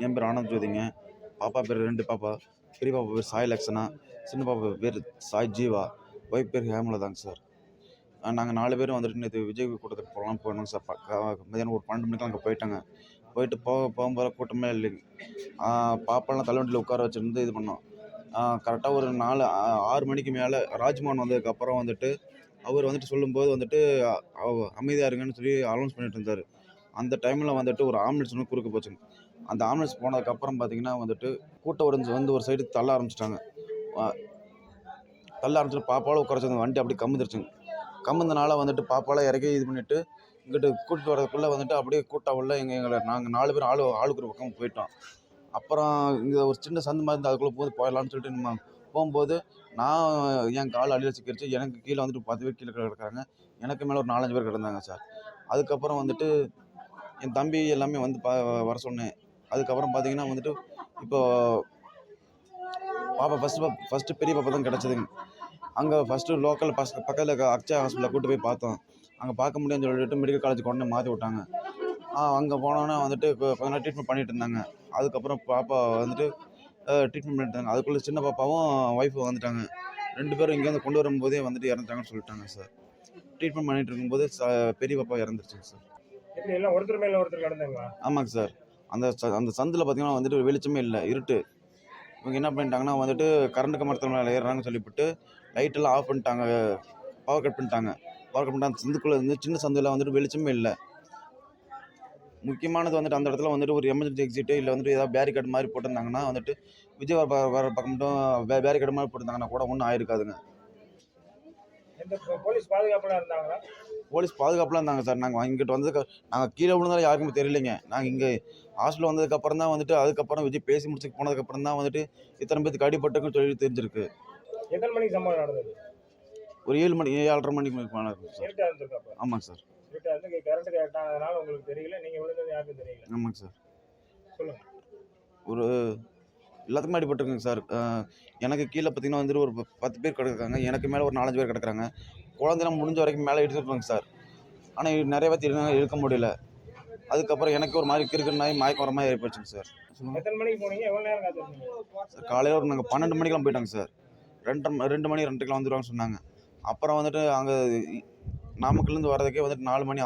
என் பேர் ஆனந்த் ஜோதிங்க. பாப்பா பேர் 2 பாப்பா. பெரிய பாப்பா பேர் சாய் லக்ஷனா, சின்ன பாப்பா பேர் சாய் ஜீவா, ஒய்ஃப் பேர் ஹேமலதாங்க சார். நாங்க 4 பேரும் வந்துட்டு நேத்து விஜய் கூட்டத்துக்கு போனோங்க சார். மதியானம் ஒரு 12 மணிக்கெல்லாம் அங்க போயிட்டோங்க. போயிட்டு போகும்போது கூட்டமே இல்லைங்க. பாப்பாலாம் தள்ளுவண்டியில உட்கார வச்சிருந்து இது பண்ணோம். கரெக்ட்டா ஒரு 6 மணிக்கு மேல ராஜ்மோகன் வந்ததுக்கப்புறம் வந்துட்டு, அவர் வந்துட்டு சொல்லும்போது வந்துட்டு அமைதியா இருங்கன்னு சொல்லி அனௌன்ஸ் பண்ணிட்டு இருந்தாரு. அந்த டைம்ல வந்துட்டு ஒரு ஆம்புலன்ஸ் ஒண்ணு குறுக்க போச்சுங்க. அந்த ஆம்புலன்ஸ் போனதுக்கப்புறம் பார்த்தீங்கன்னா வந்துட்டு, கூட்டம் வந்து ஒரு சைடு தள்ள ஆரம்பிச்சுட்டாங்க. அ தள்ள ஆரம்பிச்சுட்டு பாப்பாவ உட்கார வச்சு அந்த வண்டி அப்படியே கவுந்துருச்சுங்க. கவுந்தனால வந்துட்டு பாப்பாலாம் இறக்கி இது பண்ணிட்டு, இங்கிட்டு கூட்டிட்டு வரதுக்குள்ள வந்துட்டு அப்படியே கூட்டம் உள்ள எங்கள நாங்க 4 பேரும் ஆளுக்கு ஒரு பக்கம் போயிட்டோம். அப்புறம் இங்க ஒரு சின்ன சந்து மாரி இருந்தது. அதுக்குள்ள போயிடலாம்னு சொல்லிட்டு நம்ம போம்போது, நான் என் கால் அடியில சிக்கிருச்சு. எனக்கு கீழ வந்துட்டு 10 பேர் கீழ கிடக்குறாங்க. எனக்கு மேல ஒரு 4, 5 பேர் கிடந்தாங்க சார். அதுக்கப்புறம் வந்துட்டு என் தம்பி எல்லாமே வந்து வர சொன்னேன். அதுக்கப்புறம் பார்த்தீங்கன்னா வந்துட்டு, இப்போ பாப்பா ஃபர்ஸ்ட்டு பெரிய பாப்பா தான் கிடச்சதுங்க. அங்க ஃபர்ஸ்ட்டு லோக்கல் பக்கத்துல இருக்க அக்ஷயா ஹாஸ்பிட்டல்ல கூட்டு போய் பார்த்தோம். அங்க பார்க்க முடியாதுன்னு சொல்லிட்டு மெடிக்கல் காலேஜுக்கு உடனே மாத்தி விட்டாங்க. அங்க போனோனே வந்துட்டு கொஞ்ச நேரம் ட்ரீட்மெண்ட் பண்ணிட்டு இருந்தாங்க. அதுக்கப்புறம் பாப்பா வந்துட்டு ட்ரீட்மெண்ட் பண்ணிட்டு இருந்தாங்க. அதுக்குள்ள சின்ன பாப்பாவும் ஒய்ஃப் வந்துட்டாங்க. 2 பேரும் இங்கேருந்து கொண்டு வரும்போதே வந்துட்டு இறந்துட்டாங்கன்னு சொல்லிட்டாங்க சார். ட்ரீட்மெண்ட் பண்ணிட்டு இருக்கும்போது பெரிய பாப்பா இறந்துருச்சுங்க சார். எப்படி எல்லாம் ஒருத்தர் மேல ஒருத்தர் கடந்தாங்களா? ஆமாங்க சார். அந்த சந்துல பார்த்தீங்கன்னா வந்துட்டு வெளிச்சமே இல்ல. இருட்டு. இவங்க என்ன பண்ணிட்டாங்கன்னா வந்துட்டு கரண்ட் கம்பத்துல மேல ஏறுறாங்கன்னு சொல்லிப்புட்டு லைட் எல்லாம் ஆஃப் பண்ணிட்டாங்க. பவர் கட் பண்ணிட்டாங்க. பவர் கட் பண்ணிட்டு அந்த சந்துக்குள்ள இருந்து சின்ன சந்துல வந்துட்டு வெளிச்சமே இல்ல. முக்கியமானது வந்துட்டு அந்த இடத்துல வந்துட்டு ஒரு எமர்ஜென்சி எக்ஸிட் இல்ல வந்துட்டு ஏதாவது பேரிகேட் மாரி போட்டிருந்தாங்கன்னா வந்துட்டு விஜய் வர பக்கம் மட்டும் பேரிகேட் மாரி போட்டிருந்தாங்கன்னா கூட ஒண்ணும் ஆயிருக்காதுங்க. எந்த போலீஸ் பாதுகாப்புல இருந்தாங்களா? போலீஸ் பாதுகாப்புலாம் இருந்தாங்க சார். நாங்க இங்கிட்டு வந்ததுக்கு நாங்க கீழ விழுந்ததால யாருக்குமே தெரியலைங்க. நாங்க இங்க ஹாஸ்டல் வந்ததுக்கப்புறம் தான் வந்துட்டு அதுக்கப்புறம் விஜய் பேசி முடிச்சு போனதுக்கப்புறம் தான் வந்துட்டு இத்தனை பேத்துக்கு அடிபட்டுருக்குன்னு சொல்லி தெரிஞ்சிருக்கு. எத்தனை மணிக்கு சம்பவம் நடந்தது? ஒரு 7 மணி 7:30 மணிக்கு மேல இருக்கும் சார். இருட்டா இருந்திருக்கு அப்ப. ஆமாங்க சார். இருட்டா இருந்து கரண்ட் கட் ஆனதுனால உங்களுக்கு தெரியல. நீங்க விழுந்தது யாருக்கும் தெரியல. ஆமாங்க சார். சொல்லுங்க. ஒரு எல்லாத்துக்குமே அடிபட்டுருக்குங்க சார். எனக்கு கீழ பார்த்தீங்கன்னா வந்துட்டு ஒரு 10 பேர் கிடக்குறாங்க. எனக்கு மேல ஒரு 4, 5 பேர் கிடக்குறாங்க. குழந்தைலாம் முடிஞ்ச வரைக்கும் மேல எடுத்துட்டு சார். ஆனா நெறைய பேத்து இழுக்க முடியல. அதுக்கப்புறம் எனக்கு ஒரு மாரி கிறுக்குன்னாயி மயக்கம் வர மாரி ஆயி போச்சுங்க சார். எத்தனை மணிக்கு போனீங்க? எவ்வளவு நேரம் காத்திருந்தீங்க? சார் காலையில நாங்க 12 மணிக்கெல்லாம் போயிட்டோங்க சார். 2 மணி 2:30க்கெல்லாம் வந்துருவாங்கன்னு சொன்னாங்க. அப்புறம் வந்துட்டு அங்க நாமக்கல்லேருந்து வரதுக்கே வந்துட்டு 4 மணி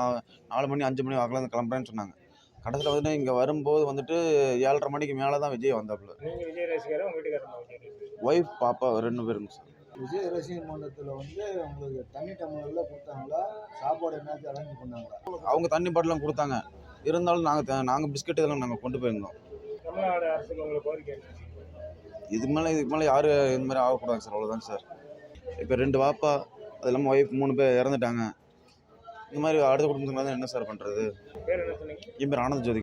5 மணி வாக்குல கிளம்புறேன்னு சொன்னாங்க. கடைசியில வந்துட்டு இங்க வரும்போது வந்துட்டு 7:30 மணிக்கு மேல தான் விஜய் வந்தாப்புல. நீங்க விஜய் ரசிகரா? உங்க வீட்டுக்காரமா விஜய் ரசிகர்? ஒய்ஃப், பாப்பா 2 பேருங்க சார். விஜய் ரசிகர் மன்றத்தில் வந்து உங்களுக்கு தண்ணி டம்ளர்ல கொடுத்தாங்களா? சாப்பாடு என்னாச்சும் அரேஞ்ச் பண்ணாங்களா? அவங்க தண்ணி பாட்டிலாம் குடுத்தாங்க. இருந்தாலும் நாங்க பிஸ்கட் இதெல்லாம் நாங்க கொண்டு போயிருந்தோம். தமிழ்நாடு அரசுக்கு உங்களுக்கு கோரிக்கை என்ன? இதுக்கு மேல யாரும் இந்த மாதிரி ஆகக்கூடாதுங்க சார். அவ்வளோதாங்க சார். இப்போ 2 பாப்பா, அது இல்லாமல் ஒய்ஃப் 3 பேர் இறந்துட்டாங்க. இந்த மாதிரி அடுத்த குடும்பத்துக்கு என்ன சார் பண்ணுறது? பேர் என்ன சொன்னீங்க? என் பேர் ஆனந்த் ஜோதி.